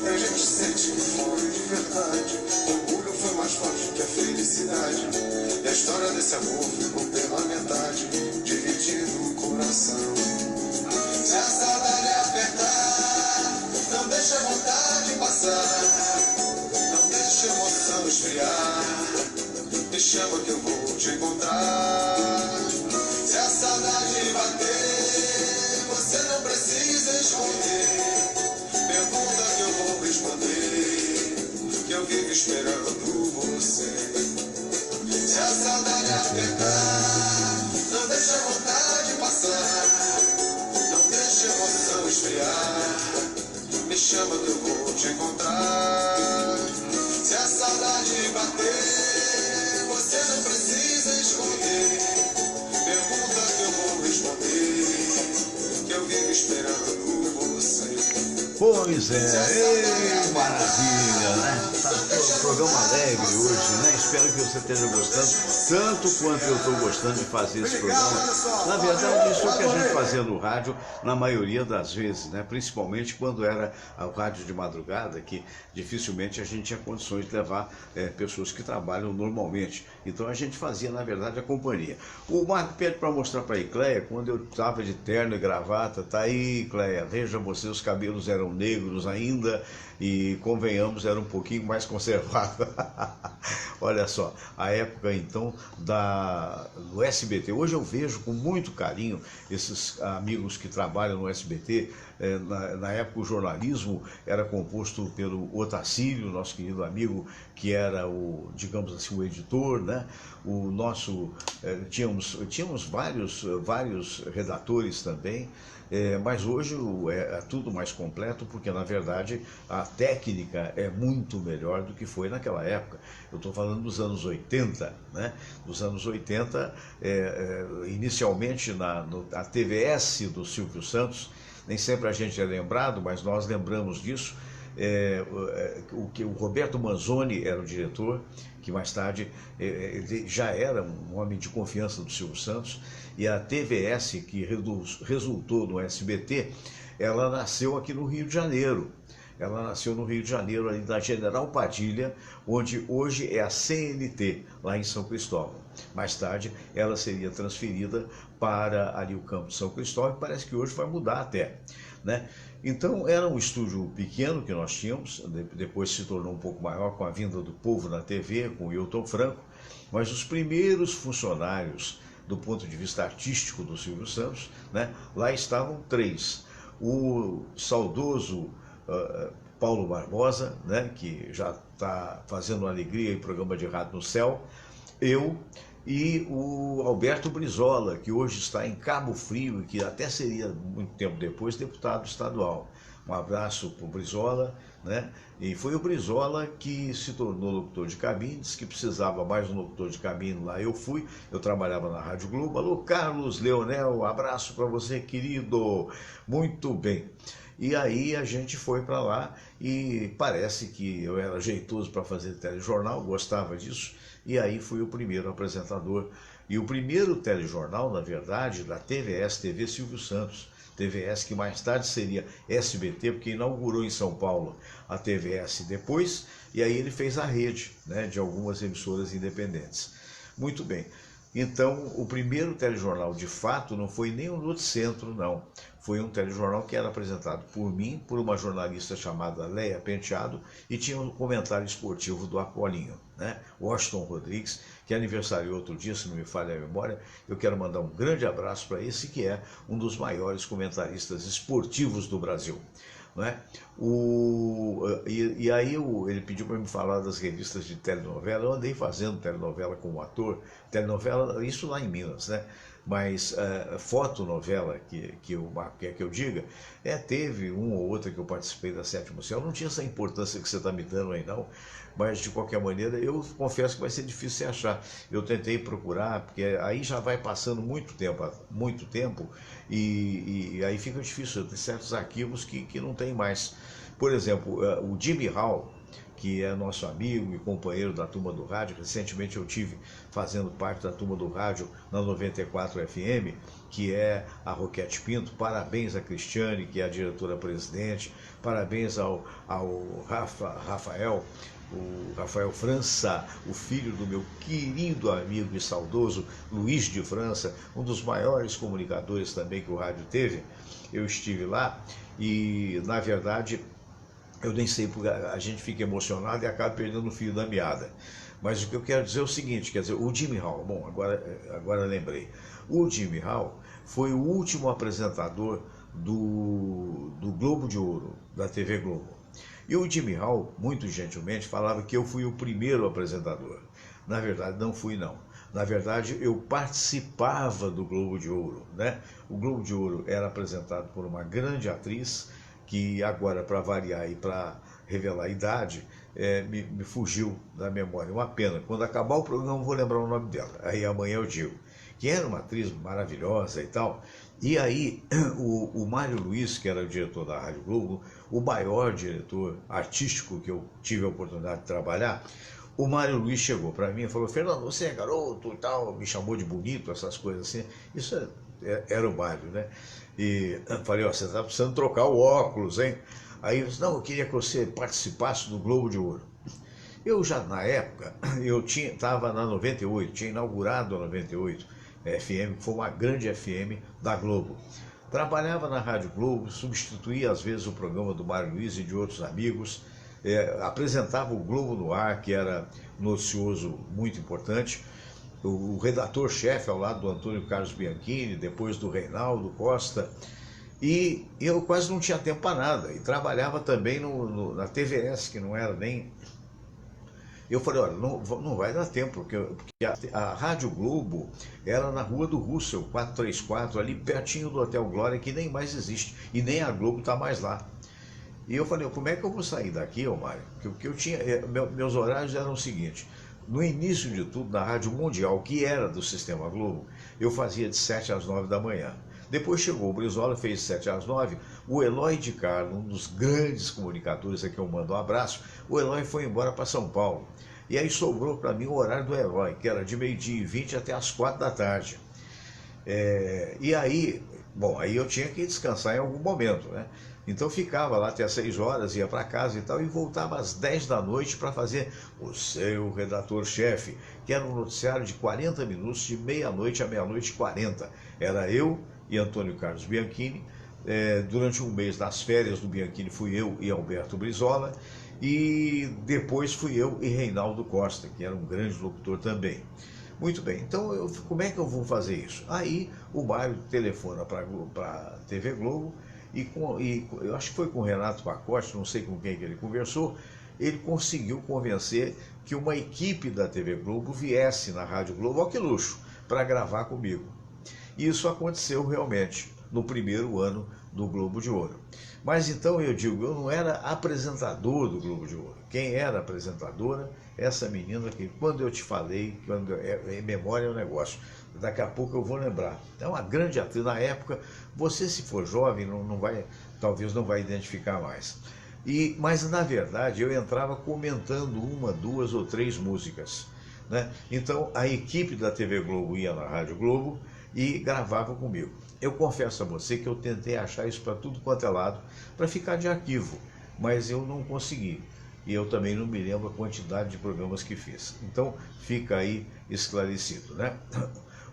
E a gente sente que foi de verdade, o orgulho foi mais forte que a felicidade. E a história desse amor ficou pela metade, dividindo o coração. Se a saudade apertar, não deixa a vontade passar, não deixa a emoção esfriar, me chama que eu vou te encontrar. Se a saudade bater, você não precisa esconder, pergunta que eu vou responder, que eu vivo esperando você. Se a saudade apertar, não deixa a vontade passar, não deixa a emoção esfriar, me chama que eu vou te encontrar. Se a saudade bater, você não precisa esconder, pergunta que eu vou responder, que eu vivo esperando você. Pois é, maravilha, né? Tá um programa alegre hoje, né? Espero que você esteja gostando, tanto quanto eu estou gostando de fazer esse programa. Na verdade, isso é o que a gente fazia no rádio, na maioria das vezes, né? Principalmente quando era o rádio de madrugada, que dificilmente a gente tinha condições de levar pessoas que trabalham normalmente. Então a gente fazia, na verdade, a companhia. O Marco pede para mostrar para a Icleia, quando eu estava de terno e gravata. Tá aí, Icleia, veja você, os cabelos eram negros ainda e, convenhamos, era um pouquinho mais conservado. Olha só, a época então do SBT. Hoje eu vejo com muito carinho esses amigos que trabalham no SBT. Na época o jornalismo era composto pelo Otacílio, nosso querido amigo, que era digamos assim, o editor, né? né? O nosso, tínhamos vários redatores também, mas hoje é tudo mais completo, porque na verdade a técnica é muito melhor do que foi naquela época. Eu estou falando dos anos 80, né? Dos anos 80, inicialmente a TVS do Silvio Santos, nem sempre a gente é lembrado, mas nós lembramos disso. O Roberto Manzoni era o diretor, que mais tarde ele já era um homem de confiança do Silvio Santos, e a TVS, que resultou no SBT, ela nasceu aqui no Rio de Janeiro. Ela nasceu no Rio de Janeiro, ali na General Padilha, onde hoje é a CNT, lá em São Cristóvão. Mais tarde, ela seria transferida para ali o campo de São Cristóvão, e parece que hoje vai mudar até, né? Então, era um estúdio pequeno que nós tínhamos, depois se tornou um pouco maior com a vinda do Povo na TV, com o Hilton Franco, mas os primeiros funcionários, do ponto de vista artístico do Silvio Santos, né, lá estavam 3. O saudoso Paulo Barbosa, né, que já está fazendo alegria em programa de rádio no céu, eu e o Alberto Brizola, que hoje está em Cabo Frio e que até seria, muito tempo depois, deputado estadual. Um abraço para o Brizola, né? E foi o Brizola que se tornou locutor de cabine, disse que precisava mais um locutor de cabine lá. Eu fui, eu trabalhava na Rádio Globo. Alô, Carlos Leonel, abraço para você, querido. Muito bem. E aí a gente foi para lá e parece que eu era jeitoso para fazer telejornal, gostava disso. E aí fui o primeiro apresentador. E o primeiro telejornal, na verdade, da TVS, TV Silvio Santos. TVS, que mais tarde seria SBT, porque inaugurou em São Paulo a TVS depois, e aí ele fez a rede, né, de algumas emissoras independentes. Muito bem. Então, o primeiro telejornal, de fato, não foi nem o Noticentro, não. Foi um telejornal que era apresentado por mim, por uma jornalista chamada Leia Penteado, e tinha um comentário esportivo do Apolinho, né? Washington Rodrigues, que aniversariou outro dia, se não me falha a memória. Eu quero mandar um grande abraço para esse, que é um dos maiores comentaristas esportivos do Brasil. Né? E aí ele pediu para me falar das revistas de telenovela. Eu andei fazendo telenovela como ator, telenovela, isso lá em Minas, né? Mas fotonovela, que eu diga, teve uma ou outra que eu participei da Sétimo Céu. Não tinha essa importância que você está me dando aí, não. Mas, de qualquer maneira, eu confesso que vai ser difícil você achar. Eu tentei procurar, porque aí já vai passando muito tempo, e aí fica difícil. Tem certos arquivos que não tem mais. Por exemplo, o Jimmy Hall, que é nosso amigo e companheiro da Turma do Rádio. Recentemente eu tive fazendo parte da Turma do Rádio na 94 FM, que é a Roquete Pinto. Parabéns a Cristiane, que é a diretora-presidente. Parabéns ao Rafael França, o filho do meu querido amigo e saudoso Luiz de França, um dos maiores comunicadores também que o rádio teve. Eu estive lá e, na verdade, eu nem sei, porque a gente fica emocionado e acaba perdendo o fio da meada. Mas o que eu quero dizer é o seguinte, quer dizer, o Jimmy Hall, bom, agora lembrei. O Jimmy Hall foi o último apresentador do Globo de Ouro, da TV Globo. E o Jimmy Hall, muito gentilmente, falava que eu fui o primeiro apresentador. Na verdade, não fui, não. Na verdade, eu participava do Globo de Ouro, né? O Globo de Ouro era apresentado por uma grande atriz, que agora, para variar e para revelar a idade, me fugiu da memória. Uma pena. Quando acabar o programa, eu vou lembrar o nome dela. Aí amanhã eu digo. Que era uma atriz maravilhosa e tal. E aí, o Mário Luiz, que era o diretor da Rádio Globo, o maior diretor artístico que eu tive a oportunidade de trabalhar, o Mário Luiz chegou para mim e falou: Fernando, você é garoto e tal, me chamou de bonito, essas coisas assim. Isso era o Mário, né? E eu falei: ó, você está precisando trocar o óculos, hein? Aí eu disse: não, eu queria que você participasse do Globo de Ouro. Eu já, na época, eu estava na 98, tinha inaugurado a 98 FM, que foi uma grande FM da Globo. Trabalhava na Rádio Globo, substituía às vezes o programa do Mário Luiz e de outros amigos, apresentava o Globo no Ar, que era noticioso muito importante. O redator-chefe ao lado do Antônio Carlos Bianchini, depois do Reinaldo Costa, e eu quase não tinha tempo para nada, e trabalhava também na TVS, que não era nem Eu falei, olha, não vai dar tempo, porque a Rádio Globo era na Rua do Russell, 434, ali pertinho do Hotel Glória, que nem mais existe, e nem a Globo está mais lá. E eu falei, como é que eu vou sair daqui, ô Mário? Porque eu tinha, meus horários eram o seguinte, no início de tudo, na Rádio Mundial, que era do Sistema Globo, eu fazia de 7 às 9 da manhã. Depois chegou o Brizola, fez de 7 às 9, o Eloy de Carlo, um dos grandes comunicadores, a quem eu mando um abraço, o Eloy foi embora para São Paulo. E aí sobrou para mim o horário do Eloy, que era de 12h20 até as 4 da tarde. E aí, bom, aí eu tinha que descansar em algum momento, né? Então ficava lá até às 6 horas, ia para casa e tal, e voltava às 10 da noite para fazer o seu redator-chefe, que era um noticiário de 40 minutos, de meia-noite a meia-noite e 40. Era eu e Antônio Carlos Bianchini. Durante um mês, nas férias do Bianchini, fui eu e Alberto Brizola, e depois fui eu e Reinaldo Costa, que era um grande locutor também. Muito bem, então como é que eu vou fazer isso? Aí o Mário telefona para a TV Globo, e eu acho que foi com o Renato Pacote, não sei com quem que ele conversou, ele conseguiu convencer que uma equipe da TV Globo viesse na Rádio Globo, olha que luxo, para gravar comigo. E isso aconteceu realmente no primeiro ano do Globo de Ouro. Mas então eu digo, eu não era apresentador do Globo de Ouro. Quem era apresentadora? Essa menina que, quando eu te falei, em memória é um negócio, daqui a pouco eu vou lembrar. É uma grande atriz. Na época, você se for jovem, talvez não vai identificar mais. Mas na verdade eu entrava comentando 1, 2 ou 3 músicas, né? Então a equipe da TV Globo ia na Rádio Globo e gravava comigo. Eu confesso a você que eu tentei achar isso para tudo quanto é lado, para ficar de arquivo, mas eu não consegui. E eu também não me lembro a quantidade de programas que fiz. Então fica aí esclarecido, né?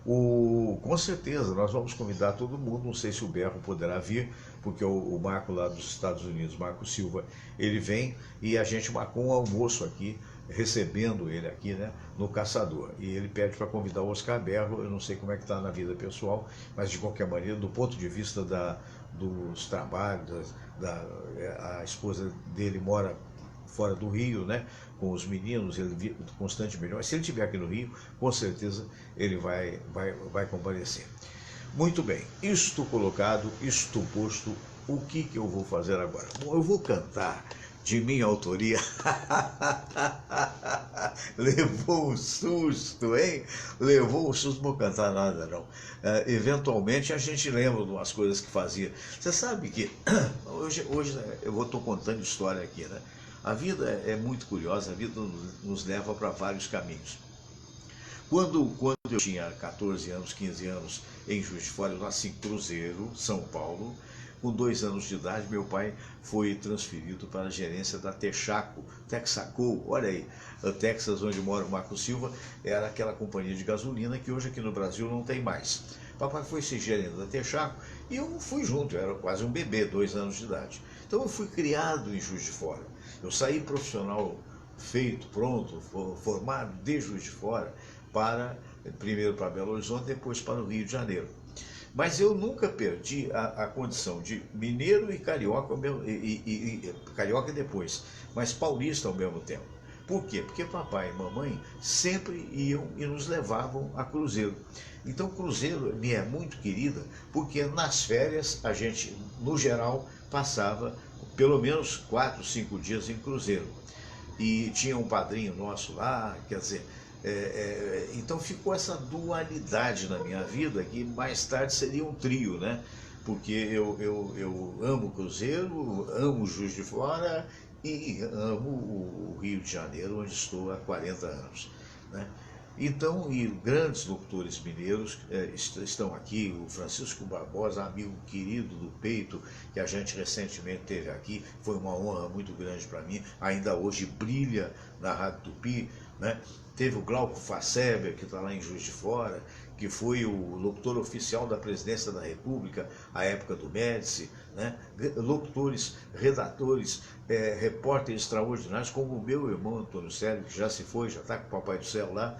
Com certeza nós vamos convidar todo mundo, não sei se o Berro poderá vir, porque o Marco lá dos Estados Unidos, Marco Silva, ele vem, e a gente marcou um almoço aqui, recebendo ele aqui, né, no Caçador. E ele pede para convidar o Oscar Berro. Eu não sei como é que está na vida pessoal, mas de qualquer maneira, do ponto de vista dos trabalhos, a esposa dele mora fora do Rio, né, com os meninos, ele constantemente. Mas se ele estiver aqui no Rio, com certeza ele vai comparecer. Muito bem, isto colocado, isto posto, o que eu vou fazer agora? Bom, eu vou cantar de minha autoria. Levou um susto, hein? Levou um susto, não vou cantar nada não. Eventualmente a gente lembra de umas coisas que fazia. Você sabe que hoje eu estou contando história aqui, né? A vida é muito curiosa, a vida nos leva para vários caminhos. Quando eu tinha 14 anos, 15 anos, em Juiz de Fora, eu nasci em Cruzeiro, São Paulo. Com 2 anos de idade, meu pai foi transferido para a gerência da Texaco, olha aí, o Texas, onde mora o Marco Silva, era aquela companhia de gasolina que hoje aqui no Brasil não tem mais. Papai foi ser gerente da Texaco e eu fui junto, eu era quase um bebê, 2 anos de idade. Então eu fui criado em Juiz de Fora. Eu saí profissional feito, pronto, formado de Juiz de Fora, primeiro para Belo Horizonte, depois para o Rio de Janeiro. Mas eu nunca perdi a condição de mineiro e carioca, carioca depois, mas paulista ao mesmo tempo. Por quê? Porque papai e mamãe sempre iam e nos levavam a Cruzeiro. Então Cruzeiro me é muito querida, porque nas férias a gente, no geral, passava pelo menos 4, 5 dias em Cruzeiro. E tinha um padrinho nosso lá, quer dizer... então ficou essa dualidade na minha vida, que mais tarde seria um trio, né? Porque eu amo Cruzeiro, amo Juiz de Fora e amo o Rio de Janeiro, onde estou há 40 anos, né? Então, e grandes locutores mineiros estão aqui, o Francisco Barbosa, amigo querido do peito, que a gente recentemente teve aqui, foi uma honra muito grande para mim, ainda hoje brilha na Rádio Tupi, né? Teve o Glauco Faceber, que está lá em Juiz de Fora, que foi o locutor oficial da Presidência da República, à época do Médici, né? Locutores, redatores, repórteres extraordinários, como o meu irmão Antônio Célio, que já se foi, já está com o Papai do Céu lá,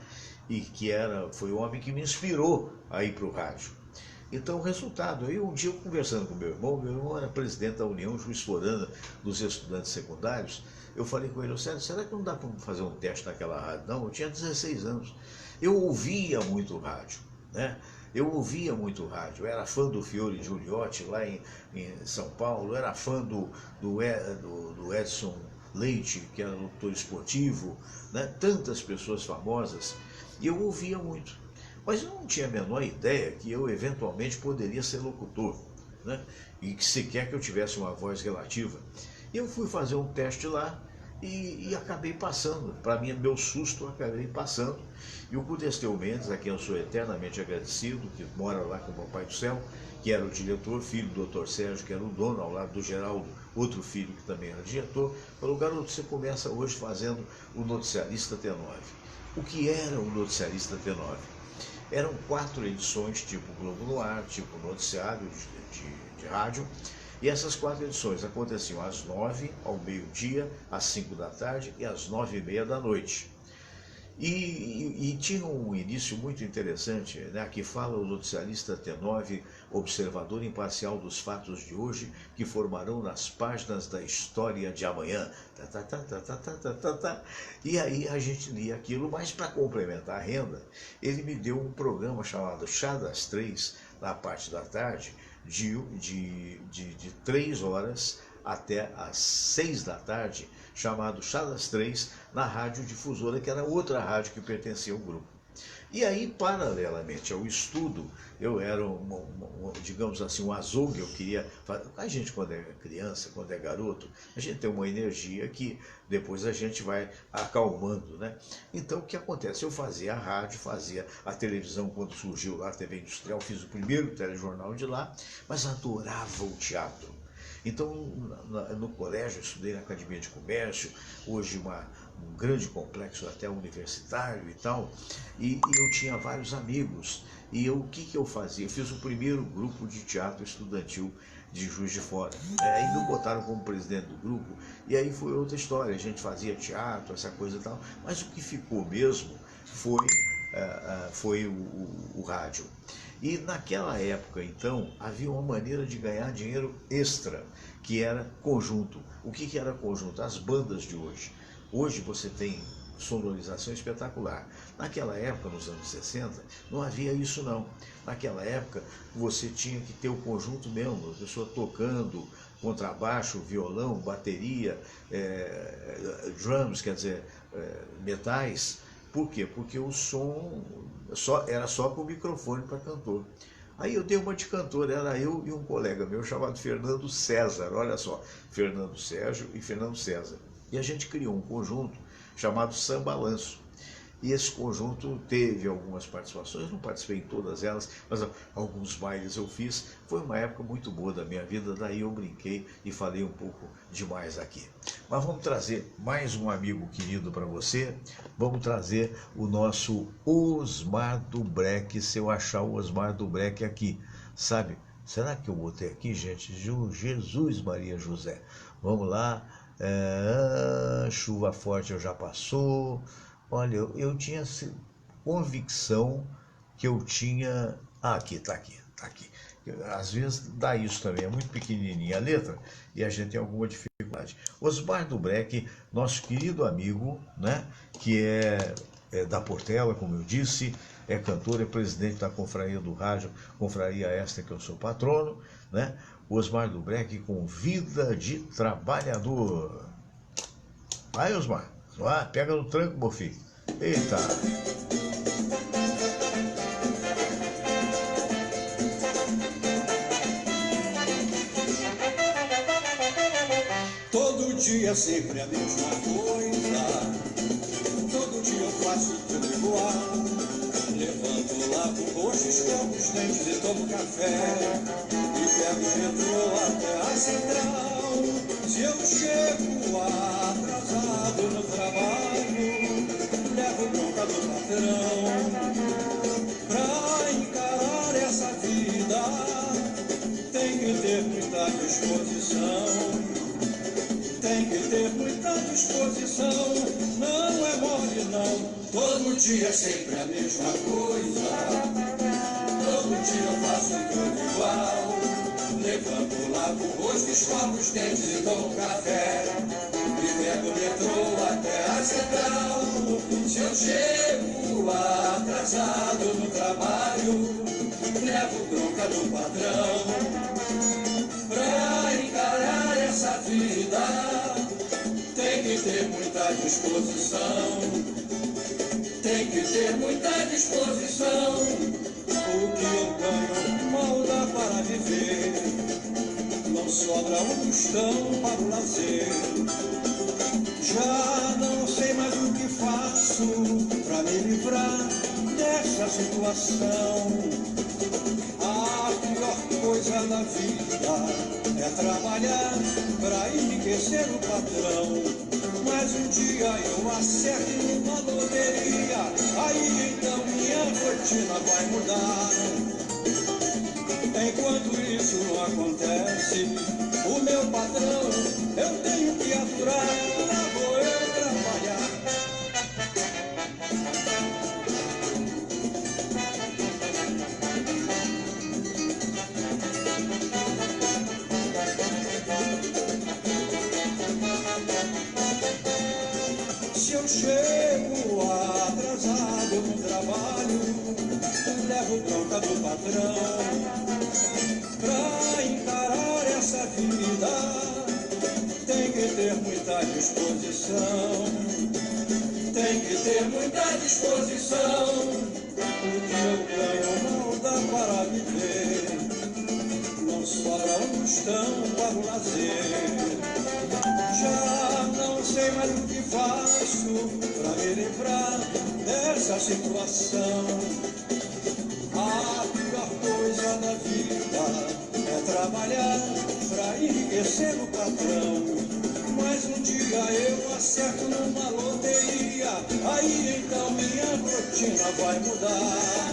e que foi o homem que me inspirou a ir para o rádio. Então, resultado, aí um dia eu conversando com meu irmão era presidente da União Juiz Florana dos Estudantes Secundários, eu falei com ele, Sérgio, será que não dá para fazer um teste naquela rádio? Não, eu tinha 16 anos, eu ouvia muito rádio, né? Eu ouvia muito rádio, eu era fã do Fiore Giuliotti lá em São Paulo, era fã do Edson Leite, que era locutor esportivo, né? Tantas pessoas famosas, e eu ouvia muito. Mas eu não tinha a menor ideia que eu eventualmente poderia ser locutor, né? E que sequer que eu tivesse uma voz relativa. Eu fui fazer um teste lá e acabei passando. Para mim, meu susto, acabei passando. E o Cudesteu Mendes, a quem eu sou eternamente agradecido, que mora lá com o Papai do Céu, que era o diretor, filho do Dr. Sérgio, que era o dono, ao lado do Geraldo, outro filho que também era diretor, falou, garoto, você começa hoje fazendo o Noticiarista T9. O que era o Noticiarista T9? Eram 4 edições, tipo Globo no Ar, tipo noticiário de rádio, e essas 4 edições aconteciam às 9, ao meio-dia, às 5 da tarde e às 9h30 da noite. E tinha um início muito interessante, né? Aqui fala o noticiarista T9, observador imparcial dos fatos de hoje, que formarão nas páginas da história de amanhã. E aí a gente lia aquilo, mas para complementar a renda, ele me deu um programa chamado Chá das 3, na parte da tarde, de 3 horas até às 6 da tarde, chamado Chá das 3, na Rádio Difusora, que era outra rádio que pertencia ao grupo. E aí, paralelamente ao estudo, eu era, digamos assim, um azougue, eu queria... A gente, quando é criança, quando é garoto, a gente tem uma energia que depois a gente vai acalmando, né? Então, o que acontece? Eu fazia a rádio, fazia a televisão, quando surgiu lá a TV Industrial, fiz o primeiro telejornal de lá, mas adorava o teatro. Então, no colégio, eu estudei na Academia de Comércio, hoje um grande complexo até universitário e tal, e eu tinha vários amigos. E o que eu fazia? Eu fiz o primeiro grupo de teatro estudantil de Juiz de Fora. Aí me botaram como presidente do grupo, e aí foi outra história, a gente fazia teatro, essa coisa e tal, mas o que ficou mesmo foi o rádio. E naquela época, então, havia uma maneira de ganhar dinheiro extra, que era conjunto. O que era conjunto? As bandas de hoje. Hoje você tem sonorização espetacular. Naquela época, nos anos 60, não havia isso não. Naquela época, você tinha que ter o conjunto mesmo, a pessoa tocando, contrabaixo, violão, bateria, drums, quer dizer, metais. Por quê? Porque o som era só com o microfone para cantor. Aí eu dei uma de cantor, era eu e um colega meu chamado Fernando César, olha só, Fernando Sérgio e Fernando César. E a gente criou um conjunto chamado Sambalanço. E esse conjunto teve algumas participações, não participei em todas elas, mas alguns bailes eu fiz. Foi uma época muito boa da minha vida, daí eu brinquei e falei um pouco demais aqui. Mas vamos trazer mais um amigo querido para você, vamos trazer o nosso Osmar do Breck, se eu achar o Osmar do Breck aqui, sabe? Será que eu botei aqui, gente? Jesus Maria José. Vamos lá, chuva forte eu já passou. Olha, eu tinha convicção que eu tinha... Ah, aqui, tá aqui. Às vezes dá isso também, é muito pequenininha a letra e a gente tem alguma dificuldade. Osmar do Breck, nosso querido amigo, né, que é da Portela, como eu disse, é cantor, é presidente da Confraria do Rádio, confraria esta que eu sou patrono, né? Osmar do Breck com Vida de Trabalhador. Vai, Osmar. Pega no tranco, meu filho. Eita! Todo dia sempre a mesma coisa. Todo dia eu faço tudo igual. Levanto, lavo o rosto, escovo os dentes e tomo café. E pego o metrô até a central. Se eu chego atrasado no trabalho, levo bronca do patrão. Pra encarar essa vida, tem que ter muita disposição. Tem que ter muita disposição, não é mole não. Todo dia é sempre a mesma coisa. Todo dia eu faço levanto, lavo o rosto, escovo os dentes e tomo café. E pego o metrô até a central. Se eu chego atrasado no trabalho, levo bronca do patrão. Pra encarar essa vida, tem que ter muita disposição. Tem que ter muita disposição. O que eu ganho mal dá para viver. Não sobra um tostão para o lazer. Já não sei mais o que faço para me livrar dessa situação. A pior coisa da vida é trabalhar para enriquecer o patrão. Mas um dia eu acerto numa loteria, aí então minha rotina vai mudar. Enquanto isso não acontece, o meu patrão eu tenho que aturar. Lá vou eu trabalhar. Se eu chego atrasado no trabalho, levo bronca do patrão. Pra encarar essa vida, tem que ter muita disposição. Tem que ter muita disposição. O que eu ganho mal dá para viver. Não sobra um tostão para o lazer. Já não sei mais o que faço para me livrar dessa situação. A pior coisa da vida é trabalhar para enriquecer o patrão. Mas um dia eu acerto numa loteria, aí então minha rotina vai mudar.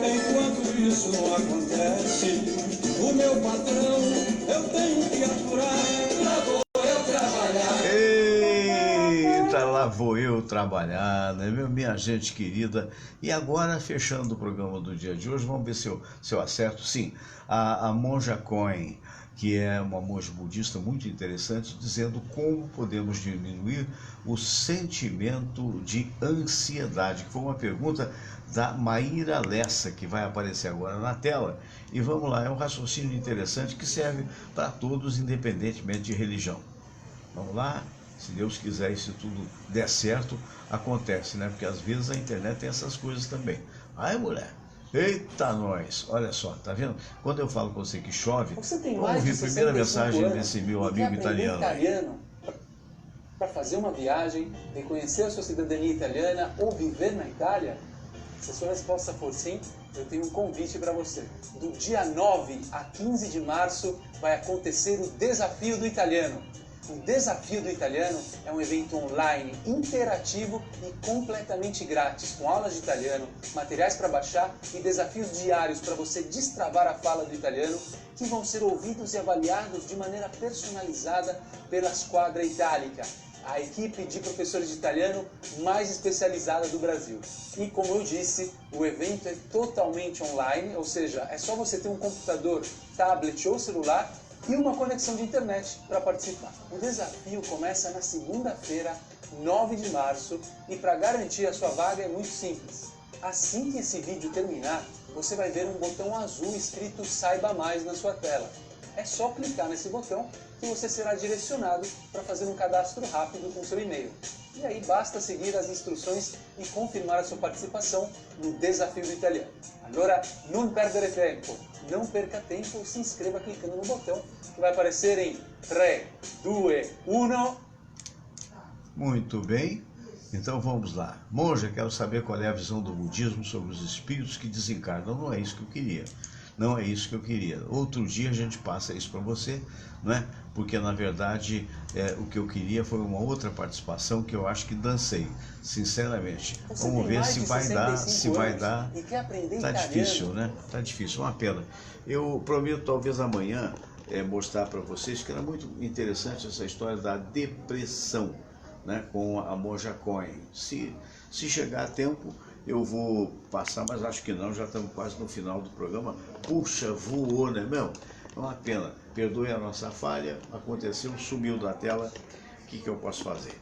Enquanto isso não acontece, o meu patrão eu tenho que aturar. Lá vou eu trabalhar. Eita, lá vou eu trabalhar, né, minha gente querida? E agora, fechando o programa do dia de hoje, vamos ver se eu acerto. Sim, a Monja Coen, que é uma monja budista muito interessante, dizendo como podemos diminuir o sentimento de ansiedade, que foi uma pergunta da Maíra Lessa, que vai aparecer agora na tela. E vamos lá, é um raciocínio interessante que serve para todos, independentemente de religião. Vamos lá, se Deus quiser e se tudo der certo, acontece, né? Porque às vezes a internet tem essas coisas também. Ai, mulher! Eita, nós! Olha só, tá vendo? Quando eu falo com você que chove, Você tem vamos mais ouvir de a primeira 65 mensagem anos desse meu e quer amigo aprender italiano. italiano para fazer uma viagem, reconhecer a sua cidadania italiana ou viver na Itália? Se a sua resposta for sim, eu tenho um convite para você. Do dia 9 a 15 de março vai acontecer o Desafio do Italiano. O Desafio do Italiano é um evento online, interativo e completamente grátis, com aulas de italiano, materiais para baixar e desafios diários para você destravar a fala do italiano, que vão ser ouvidos e avaliados de maneira personalizada pela Squadra Itálica, a equipe de professores de italiano mais especializada do Brasil. E como eu disse, o evento é totalmente online, ou seja, é só você ter um computador, tablet ou celular e uma conexão de internet para participar. O desafio começa na segunda-feira, 9 de março, e para garantir a sua vaga é muito simples. Assim que esse vídeo terminar, você vai ver um botão azul escrito Saiba Mais na sua tela. É só clicar nesse botão que você será direcionado para fazer um cadastro rápido com seu e-mail. E aí basta seguir as instruções e confirmar a sua participação no Desafio do Italiano. Agora, non perdere tempo. Não perca tempo e se inscreva clicando no botão que vai aparecer em 3, 2, 1... Muito bem, então vamos lá. Monja, quero saber qual é a visão do budismo sobre os espíritos que desencarnam. Não é isso que eu queria. Não é isso que eu queria. Outro dia a gente passa isso para você, não é? Porque na verdade o que eu queria foi uma outra participação que eu acho que dancei, sinceramente. Você Vamos tem ver mais se de vai dar, 65 se vai anos dar. e quer aprender Tá italiano. difícil, né? Tá difícil, uma pena. Eu prometo talvez amanhã mostrar para vocês que era muito interessante essa história da depressão, né? Com a Monja Coen. Se chegar a tempo, eu vou passar, mas acho que não, já estamos quase no final do programa. Puxa, voou, né, meu? É uma pena. Perdoe a nossa falha, aconteceu, sumiu da tela. O que eu posso fazer?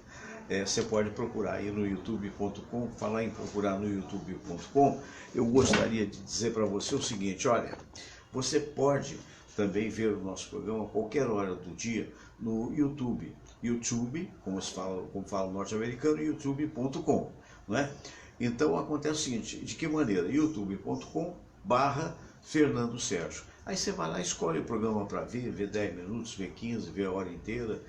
Você pode procurar aí no youtube.com. Falar em procurar no youtube.com, eu gostaria de dizer para você o seguinte: olha, você pode também ver o nosso programa a qualquer hora do dia no YouTube. YouTube, como fala o norte-americano, youtube.com, não é? Então acontece o seguinte: de que maneira? youtube.com/Fernando Sérgio. Aí você vai lá, escolhe o programa para ver 10 minutos, ver 15, ver a hora inteira.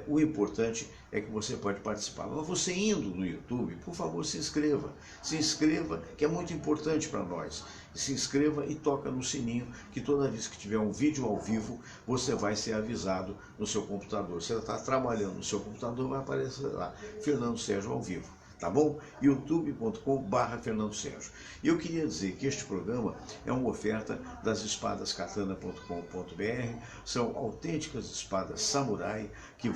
O importante é que você pode participar. Mas você indo no YouTube, por favor, se inscreva. Se inscreva, que é muito importante para nós. Se inscreva e toca no sininho, que toda vez que tiver um vídeo ao vivo, você vai ser avisado no seu computador. Você está trabalhando no seu computador, vai aparecer lá, Fernando Sérgio ao vivo. Tá bom? youtube.com/Fernando Sérgio. E eu queria dizer que este programa é uma oferta das espadascatana.com.br. São autênticas espadas samurai que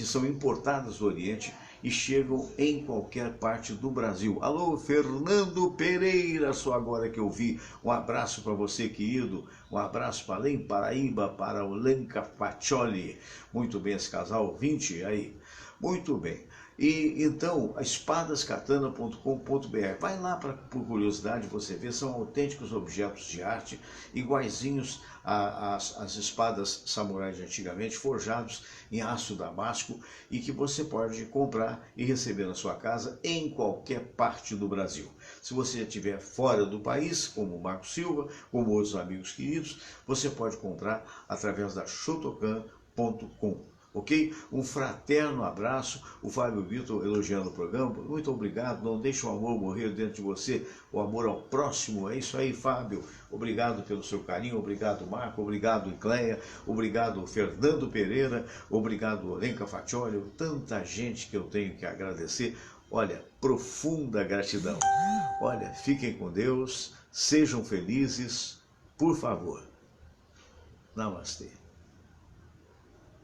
são importadas do Oriente e chegam em qualquer parte do Brasil. Alô, Fernando Pereira, só agora que eu vi. Um abraço para você, querido. Um abraço para Além Paraíba, para o Lenca Faccioli. Muito bem, esse casal 20 aí. Muito bem. E então, espadascatana.com.br. Vai lá por curiosidade, você vê, são autênticos objetos de arte, iguaizinhos às espadas samurais de antigamente, forjados em aço damasco, e que você pode comprar e receber na sua casa em qualquer parte do Brasil. Se você estiver fora do país, como o Marco Silva, como outros amigos queridos, você pode comprar através da Shotokan.com. Ok? Um fraterno abraço. O Fábio Vitor elogiando o programa. Muito obrigado. Não deixe o amor morrer dentro de você. O amor ao próximo. É isso aí, Fábio. Obrigado pelo seu carinho. Obrigado, Marco. Obrigado, Icleia. Obrigado, Fernando Pereira. Obrigado, Lenca Faccioli. Tanta gente que eu tenho que agradecer. Olha, profunda gratidão. Olha, fiquem com Deus. Sejam felizes. Por favor. Namastê.